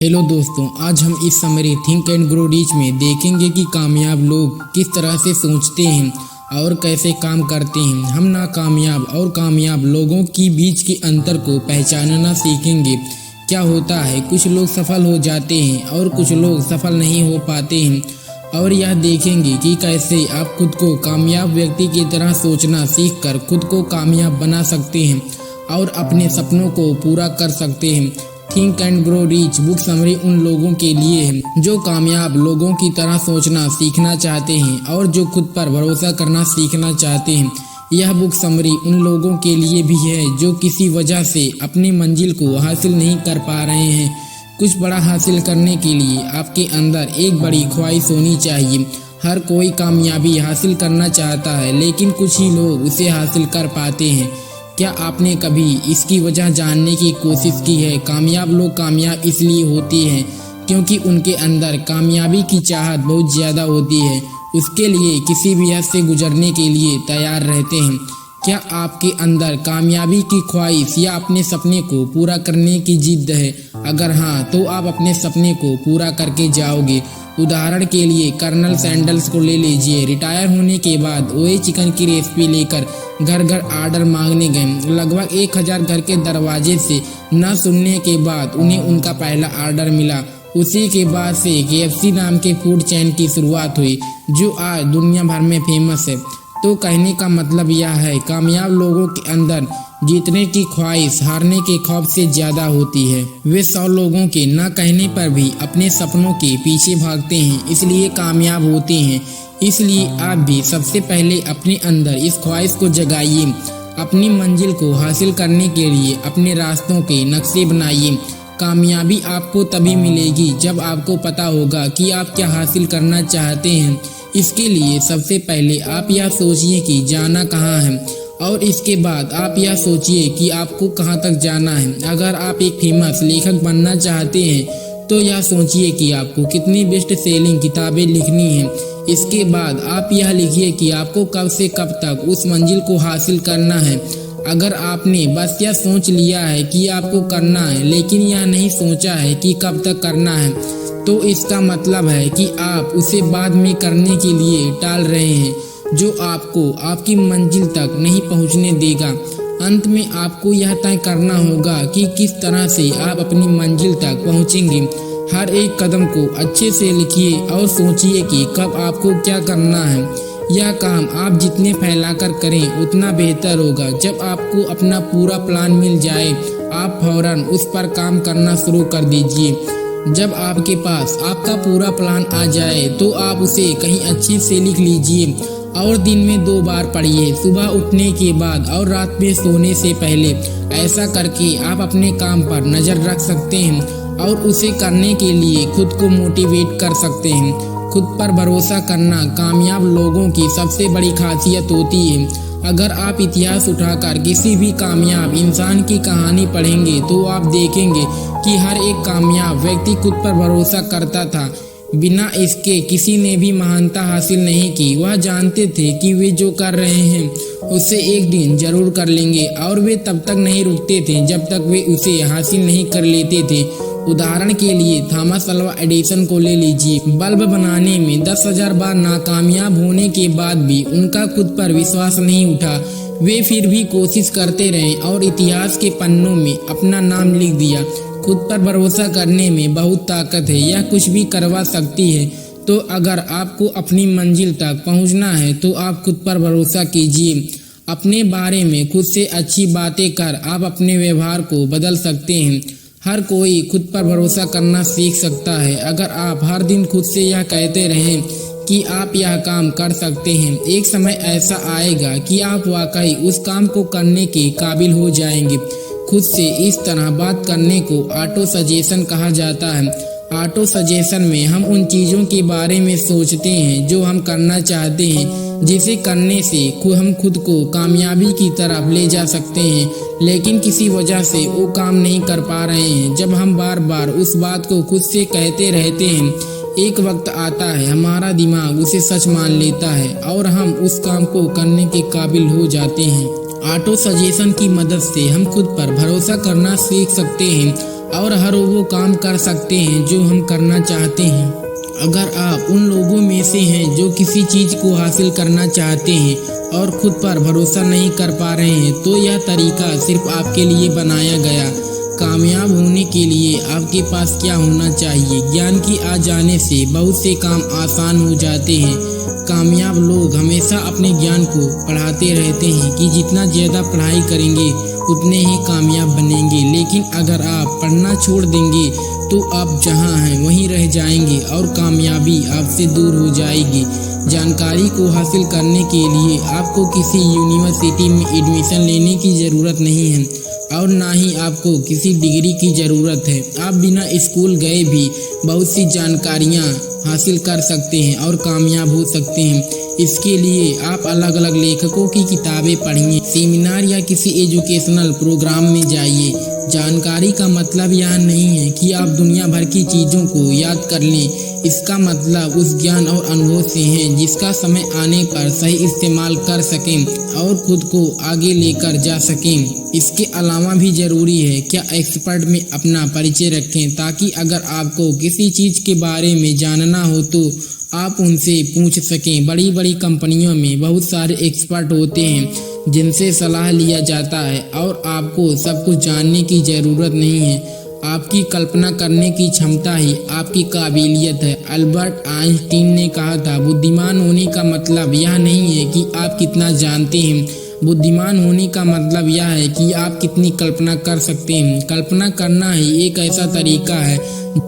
Hello दोस्तों, आज हम इस summary think and grow rich में देखेंगे कि कामयाब लोग किस तरह से सोचते हैं और कैसे काम करते हैं। हम नाकामयाब और कामयाब लोगों की बीच के अंतर को पहचानना सीखेंगे। क्या होता है, कुछ लोग सफल हो जाते हैं और कुछ लोग सफल नहीं हो पाते हैं, और यह देखेंगे कि कैसे आप खुद को कामयाब व्यक्ति की तरह सोचना सीखकर खुद को कामयाब बना सकते हैं और अपने सपनों को पूरा कर सकते हैं। Think and grow rich book summary उन लोगों के लिए है जो कामयाब लोगों की तरह सोचना सीखना चाहते हैं और जो खुद पर भरोसा करना सीखना चाहते हैं। यह बुक समरी उन लोगों के लिए भी है जो किसी वजह से अपनी मंजिल को हासिल नहीं कर पा रहे हैं। कुछ बड़ा हासिल करने के लिए आपके अंदर एक बड़ी ख्वाहिश होनी चाहिए। हर कोई कामयाबी हासिल करना चाहता है, लेकिन कुछ ही लोग उसे हासिल कर पाते हैं। क्या आपने कभी इसकी वजह जानने की कोशिश की है? कामयाब लोग कामयाब इसलिए होते हैं क्योंकि उनके अंदर कामयाबी की चाहत बहुत ज़्यादा होती है। उसके लिए किसी भी हद से गुजरने के लिए तैयार रहते हैं। क्या आपके अंदर कामयाबी की ख्वाहिश या अपने सपने को पूरा करने की जिद है? अगर हाँ, तो आप अपने सपने को पूरा करके जाओगे। उदाहरण के लिए कर्नल सैंडल्स को ले लीजिए। रिटायर होने के बाद वही चिकन की रेसिपी लेकर घर घर आर्डर मांगने गए। लगभग 1000 घर के दरवाजे से न सुनने के बाद उन्हें उनका पहला ऑर्डर मिला। उसी के बाद से KFC नाम के फूड चेन की शुरुआत हुई, जो आज दुनिया भर में फेमस है। तो कहने का मतलब यह है, कामयाब लोगों के अंदर जीतने की ख्वाहिश हारने के खौफ से ज्यादा होती है। वे 100 लोगों के न कहने पर भी अपने सपनों के पीछे भागते हैं, इसलिए कामयाब होते हैं। इसलिए आप भी सबसे पहले अपने अंदर इस ख्वाहिश को जगाइए। अपनी मंजिल को हासिल करने के लिए अपने रास्तों के नक्शे बनाइए। कामयाबी आपको तभी मिलेगी जब आपको पता होगा कि आप क्या हासिल करना चाहते हैं। इसके लिए सबसे पहले आप यह सोचिए कि जाना कहाँ है, और इसके बाद आप यह सोचिए कि आपको कहाँ तक जाना है। अगर आप एक फेमस लेखक बनना चाहते हैं तो यह सोचिए कि आपको कितनी बेस्ट सेलिंग किताबें लिखनी हैं। इसके बाद आप यह लिखिए कि आपको कब से कब तक उस मंजिल को हासिल करना है। अगर आपने बस यह सोच लिया है कि आपको करना है, लेकिन यह नहीं सोचा है कि कब तक करना है, तो इसका मतलब है कि आप उसे बाद में करने के लिए टाल रहे हैं, जो आपको आपकी मंजिल तक नहीं पहुंचने देगा। अंत में आपको यह तय करना होगा कि किस तरह से आप अपनी मंजिल तक पहुंचेंगे। हर एक कदम को अच्छे से लिखिए और सोचिए कि कब आपको क्या करना है। यह काम आप जितने फैलाकर करें उतना बेहतर होगा। जब आपको अपना पूरा प्लान मिल जाए, आप फौरन उस पर काम करना शुरू कर दीजिए। जब आपके पास आपका पूरा प्लान आ जाए तो आप उसे कहीं अच्छे से लिख लीजिए और दिन में 2 बार पढ़िए, सुबह उठने के बाद और रात में सोने से पहले। ऐसा करके आप अपने काम पर नज़र रख सकते हैं और उसे करने के लिए खुद को मोटिवेट कर सकते हैं। खुद पर भरोसा करना कामयाब लोगों की सबसे बड़ी खासियत होती है। अगर आप इतिहास उठाकर किसी भी कामयाब इंसान की कहानी पढ़ेंगे तो आप देखेंगे कि हर एक कामयाब व्यक्ति खुद पर भरोसा करता था। बिना इसके किसी ने भी महानता हासिल नहीं की। वह जानते थे कि वे जो कर रहे हैं उसे एक दिन जरूर कर लेंगे, और वे तब तक नहीं रुकते थे जब तक वे उसे हासिल नहीं कर लेते थे। उदाहरण के लिए थॉमस अल्वा एडिसन को ले लीजिए। बल्ब बनाने में 10,000 बार नाकामयाब होने के बाद भी उनका खुद पर विश्वास नहीं उठा। वे फिर भी कोशिश करते रहे और इतिहास के पन्नों में अपना नाम लिख दिया। खुद पर भरोसा करने में बहुत ताकत है, यह कुछ भी करवा सकती है। तो अगर आपको अपनी मंजिल तक पहुंचना है तो आप खुद पर भरोसा कीजिए। अपने बारे में खुद से अच्छी बातें कर आप अपने व्यवहार को बदल सकते हैं। हर कोई खुद पर भरोसा करना सीख सकता है। अगर आप हर दिन खुद से यह कहते रहें कि आप यह काम कर सकते हैं, एक समय ऐसा आएगा कि आप वाकई उस काम को करने के काबिल हो जाएंगे। खुद से इस तरह बात करने को ऑटो सजेशन कहा जाता है। ऑटो सजेशन में हम उन चीज़ों के बारे में सोचते हैं जो हम करना चाहते हैं, जिसे करने से हम खुद को कामयाबी की तरफ ले जा सकते हैं, लेकिन किसी वजह से वो काम नहीं कर पा रहे हैं। जब हम बार बार उस बात को खुद से कहते रहते हैं, एक वक्त आता है हमारा दिमाग उसे सच मान लेता है और हम उस काम को करने के काबिल हो जाते हैं। ऑटो सजेशन की मदद से हम खुद पर भरोसा करना सीख सकते हैं और हर वो काम कर सकते हैं जो हम करना चाहते हैं। अगर आप उन लोगों में से हैं जो किसी चीज़ को हासिल करना चाहते हैं और खुद पर भरोसा नहीं कर पा रहे हैं, तो यह तरीका सिर्फ आपके लिए बनाया गया। कामयाब होने के लिए आपके पास क्या होना चाहिए? ज्ञान की आ जाने से बहुत से काम आसान हो जाते हैं। कामयाब लोग हमेशा अपने ज्ञान को बढ़ाते रहते हैं कि जितना ज़्यादा पढ़ाई करेंगे उतने ही कामयाब बनेंगे। लेकिन अगर आप पढ़ना छोड़ देंगे तो आप जहां हैं वहीं रह जाएंगे और कामयाबी आपसे दूर हो जाएगी। जानकारी को हासिल करने के लिए आपको किसी यूनिवर्सिटी में एडमिशन लेने की ज़रूरत नहीं है और ना ही आपको किसी डिग्री की ज़रूरत है। आप बिना स्कूल गए भी बहुत सी जानकारियाँ हासिल कर सकते हैं और कामयाब हो सकते हैं। इसके लिए आप अलग अलग लेखकों की किताबें पढ़िए, सेमिनार या किसी एजुकेशनल प्रोग्राम में जाइए। जानकारी का मतलब यह नहीं है कि आप दुनिया भर की चीज़ों को याद कर लें। इसका मतलब उस ज्ञान और अनुभव से है जिसका समय आने पर सही इस्तेमाल कर सकें और खुद को आगे लेकर जा सकें। इसके अलावा भी ज़रूरी है क्या एक्सपर्ट में अपना परिचय रखें, ताकि अगर आपको किसी चीज़ के बारे में जानना हो तो आप उनसे पूछ सकें। बड़ी बड़ी कंपनियों में बहुत सारे एक्सपर्ट होते हैं जिनसे सलाह लिया जाता है और आपको सब कुछ जानने की ज़रूरत नहीं है। आपकी कल्पना करने की क्षमता ही आपकी काबिलियत है। अल्बर्ट आइंस्टीन ने कहा था, बुद्धिमान होने का मतलब यह नहीं है कि आप कितना जानते हैं, बुद्धिमान होने का मतलब यह है कि आप कितनी कल्पना कर सकते हैं। कल्पना करना ही एक ऐसा तरीका है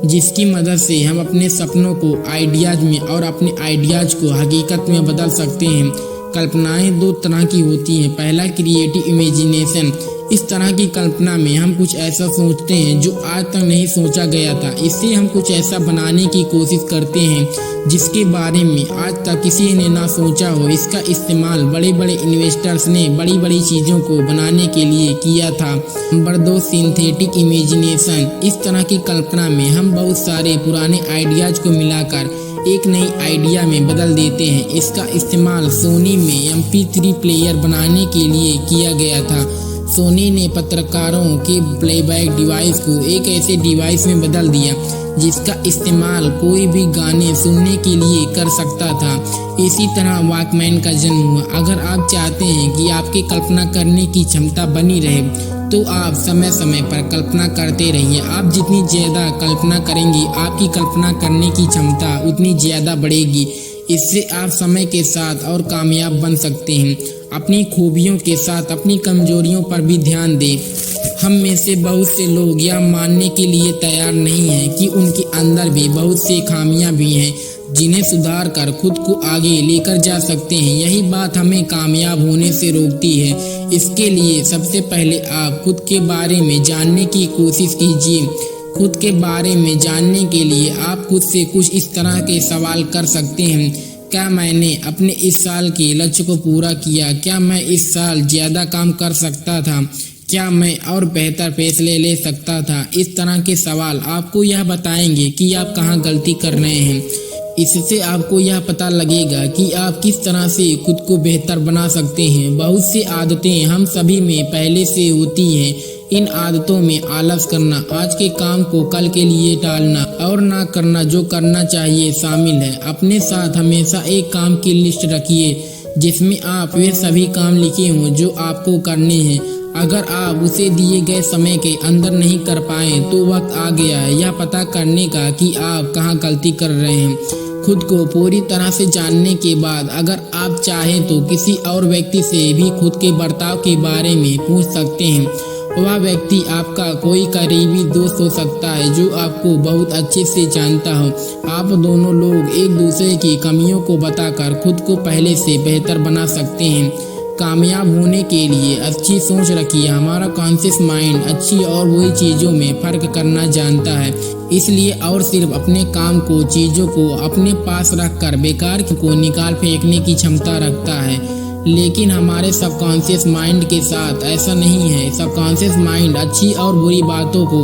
जिसकी मदद से हम अपने सपनों को आइडियाज़ में और अपने आइडियाज़ को हकीकत में बदल सकते हैं। कल्पनाएं दो तरह की होती हैं। पहला, क्रिएटिव इमेजिनेशन। इस तरह की कल्पना में हम कुछ ऐसा सोचते हैं जो आज तक नहीं सोचा गया था। इससे हम कुछ ऐसा बनाने की कोशिश करते हैं जिसके बारे में आज तक किसी ने ना सोचा हो। इसका इस्तेमाल बड़े बड़े इन्वेस्टर्स ने बड़ी बड़ी चीज़ों को बनाने के लिए किया था। Number 2, synthetic imagination. इस तरह की कल्पना में हम बहुत सारे पुराने आइडियाज़ को मिलाकर एक नई आइडिया में बदल देते हैं। इसका इस्तेमाल सोनी में MP3 प्लेयर बनाने के लिए किया गया था। सोनी ने पत्रकारों के प्लेबैक डिवाइस को एक ऐसे डिवाइस में बदल दिया जिसका इस्तेमाल कोई भी गाने सुनने के लिए कर सकता था। इसी तरह वॉकमैन का जन्म हुआ। अगर आप चाहते हैं कि आपकी कल्पना करने की क्षमता बनी रहे तो आप समय समय पर कल्पना करते रहिए। आप जितनी ज़्यादा कल्पना करेंगे आपकी कल्पना करने की क्षमता उतनी ज़्यादा बढ़ेगी। इससे आप समय के साथ और कामयाब बन सकते हैं। अपनी खूबियों के साथ अपनी कमजोरियों पर भी ध्यान दें। हम में से बहुत से लोग यह मानने के लिए तैयार नहीं हैं कि उनके अंदर भी बहुत से खामियां भी हैं जिन्हें सुधार कर खुद को आगे लेकर जा सकते हैं। यही बात हमें कामयाब होने से रोकती है। इसके लिए सबसे पहले आप खुद के बारे में जानने की कोशिश कीजिए। खुद के बारे में जानने के लिए आप खुद से कुछ इस तरह के सवाल कर सकते हैं। क्या मैंने अपने इस साल के लक्ष्य को पूरा किया? क्या मैं इस साल ज़्यादा काम कर सकता था? क्या मैं और बेहतर फैसले ले सकता था? इस तरह के सवाल आपको यह बताएंगे कि आप कहाँ गलती कर रहे हैं। इससे आपको यह पता लगेगा कि आप किस तरह से खुद को बेहतर बना सकते हैं। बहुत सी आदतें हम सभी में पहले से होती हैं। इन आदतों में आलस करना, आज के काम को कल के लिए टालना और ना करना जो करना चाहिए शामिल है। अपने साथ हमेशा एक काम की लिस्ट रखिए जिसमें आप वे सभी काम लिखे हों जो आपको करने हैं। अगर आप उसे दिए गए समय के अंदर नहीं कर पाए तो वक्त आ गया है यह पता करने का कि आप कहाँ गलती कर रहे हैं। खुद को पूरी तरह से जानने के बाद अगर आप चाहें तो किसी और व्यक्ति से भी खुद के बर्ताव के बारे में पूछ सकते हैं। वह व्यक्ति आपका कोई करीबी दोस्त हो सकता है जो आपको बहुत अच्छे से जानता हो। आप दोनों लोग एक दूसरे की कमियों को बताकर खुद को पहले से बेहतर बना सकते हैं। कामयाब होने के लिए अच्छी सोच रखिए। हमारा कॉन्शियस माइंड अच्छी और बुरी चीज़ों में फ़र्क करना जानता है, इसलिए और सिर्फ अपने काम को, चीज़ों को अपने पास रखकर बेकार को निकाल फेंकने की क्षमता रखता है। लेकिन हमारे सबकॉन्शियस माइंड के साथ ऐसा नहीं है। सबकॉन्शियस माइंड अच्छी और बुरी बातों को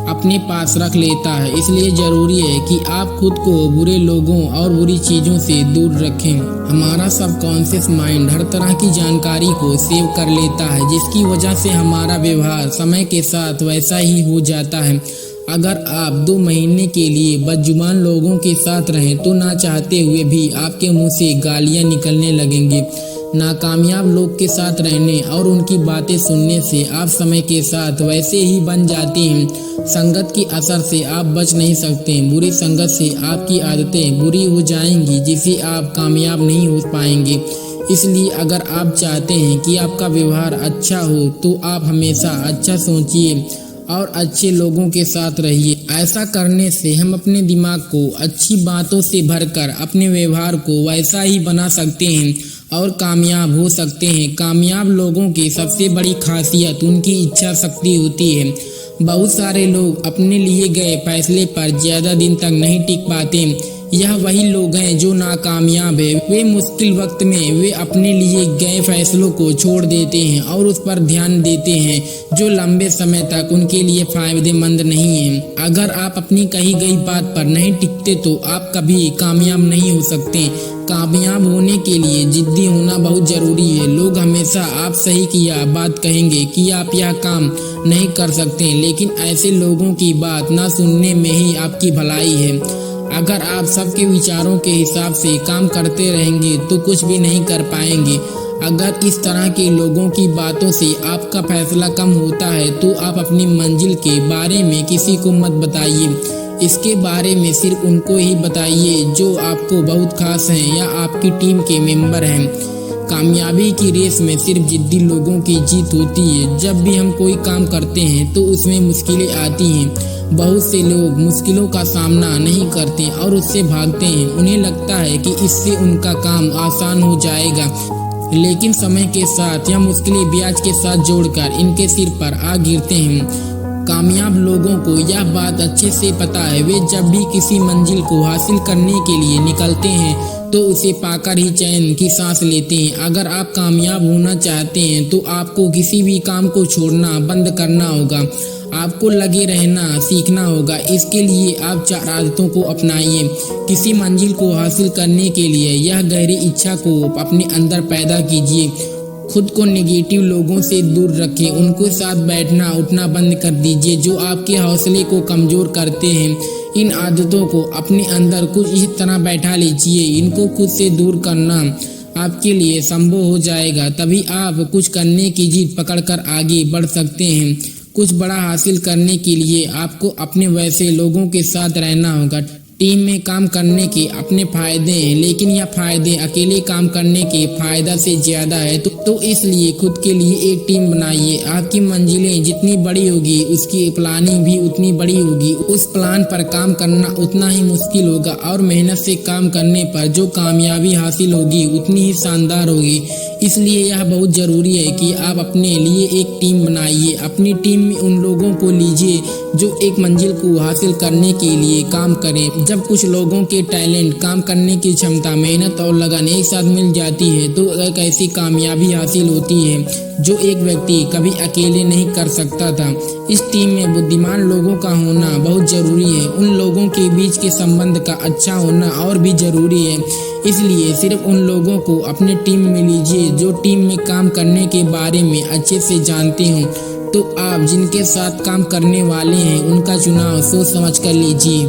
अपने पास रख लेता है। इसलिए ज़रूरी है कि आप खुद को बुरे लोगों और बुरी चीज़ों से दूर रखें। हमारा सबकॉन्शियस माइंड हर तरह की जानकारी को सेव कर लेता है, जिसकी वजह से हमारा व्यवहार समय के साथ वैसा ही हो जाता है। अगर आप 2 महीने के लिए बदजुबान लोगों के साथ रहें तो ना चाहते हुए भी आपके मुंह से गालियां निकलने लगेंगे। नाकामयाब लोग के साथ रहने और उनकी बातें सुनने से आप समय के साथ वैसे ही बन जाते हैं। संगत की असर से आप बच नहीं सकते। बुरी संगत से आपकी आदतें बुरी हो जाएंगी, जिससे आप कामयाब नहीं हो पाएंगे। इसलिए अगर आप चाहते हैं कि आपका व्यवहार अच्छा हो तो आप हमेशा अच्छा सोचिए और अच्छे लोगों के साथ रहिए। ऐसा करने से हम अपने दिमाग को अच्छी बातों से भरकर अपने व्यवहार को वैसा ही बना सकते हैं और कामयाब हो सकते हैं। कामयाब लोगों की सबसे बड़ी खासियत उनकी इच्छा शक्ति होती है। बहुत सारे लोग अपने लिए गए फैसले पर ज़्यादा दिन तक नहीं टिक पाते। यह वही लोग हैं जो नाकामयाब है। वे मुश्किल वक्त में वे अपने लिए गए फैसलों को छोड़ देते हैं और उस पर ध्यान देते हैं जो लंबे समय तक उनके लिए फायदेमंद नहीं है। अगर आप अपनी कही गई बात पर नहीं टिकते तो आप कभी कामयाब नहीं हो सकते। कामयाब होने के लिए जिद्दी होना बहुत ज़रूरी है। लोग हमेशा आप सही किया बात कहेंगे कि आप यह काम नहीं कर सकते, लेकिन ऐसे लोगों की बात ना सुनने में ही आपकी भलाई है। अगर आप सबके विचारों के हिसाब से काम करते रहेंगे तो कुछ भी नहीं कर पाएंगे। अगर इस तरह के लोगों की बातों से आपका फैसला कम होता है तो आप अपनी मंजिल के बारे में किसी को मत बताइए। इसके बारे में सिर्फ उनको ही बताइए जो आपको बहुत खास हैं या आपकी टीम के मेंबर हैं। कामयाबी की रेस में सिर्फ जिद्दी लोगों की जीत होती है। जब भी हम कोई काम करते हैं तो उसमें मुश्किलें आती हैं। बहुत से लोग मुश्किलों का सामना नहीं करते और उससे भागते हैं। उन्हें लगता है कि इससे उनका काम आसान हो जाएगा, लेकिन समय के साथ यह मुश्किलें ब्याज के साथ जोड़कर इनके सिर पर आ गिरते हैं। कामयाब लोगों को यह बात अच्छे से पता है। वे जब भी किसी मंजिल को हासिल करने के लिए निकलते हैं तो उसे पाकर ही चैन की सांस लेते हैं। अगर आप कामयाब होना चाहते हैं तो आपको किसी भी काम को छोड़ना बंद करना होगा। आपको लगे रहना सीखना होगा। इसके लिए आप 4 आदतों को अपनाइए। किसी मंजिल को हासिल करने के लिए यह गहरी इच्छा को अपने अंदर पैदा कीजिए। खुद को नेगेटिव लोगों से दूर रखें। उनके साथ बैठना उठना बंद कर दीजिए जो आपके हौसले को कमज़ोर करते हैं। इन आदतों को अपने अंदर कुछ इस तरह बैठा लीजिए। इनको खुद से दूर करना आपके लिए संभव हो जाएगा। तभी आप कुछ करने की जिद पकड़कर आगे बढ़ सकते हैं। कुछ बड़ा हासिल करने के लिए आपको अपने वैसे लोगों के साथ रहना होगा। टीम में काम करने के अपने फायदे हैं, लेकिन यह फायदे अकेले काम करने के फायदा से ज़्यादा है। तो इसलिए खुद के लिए एक टीम बनाइए। आपकी मंजिलें जितनी बड़ी होगी उसकी प्लानिंग भी उतनी बड़ी होगी। उस प्लान पर काम करना उतना ही मुश्किल होगा और मेहनत से काम करने पर जो कामयाबी हासिल होगी उतनी ही शानदार होगी। इसलिए यह बहुत ज़रूरी है कि आप अपने लिए एक टीम बनाइए। अपनी टीम में उन लोगों को लीजिए जो एक मंजिल को हासिल करने के लिए काम करें। जब कुछ लोगों के टैलेंट, काम करने की क्षमता, मेहनत और लगन एक साथ मिल जाती है तो एक ऐसी कामयाबी हासिल होती है जो एक व्यक्ति कभी अकेले नहीं कर सकता था। इस टीम में बुद्धिमान लोगों का होना बहुत ज़रूरी है। उन लोगों के बीच के संबंध का अच्छा होना और भी ज़रूरी है। इसलिए सिर्फ उन लोगों को अपने टीम में लीजिए जो टीम में काम करने के बारे में अच्छे से जानते हों। तो आप जिनके साथ काम करने वाले हैं उनका चुनाव सोच समझ कर लीजिए।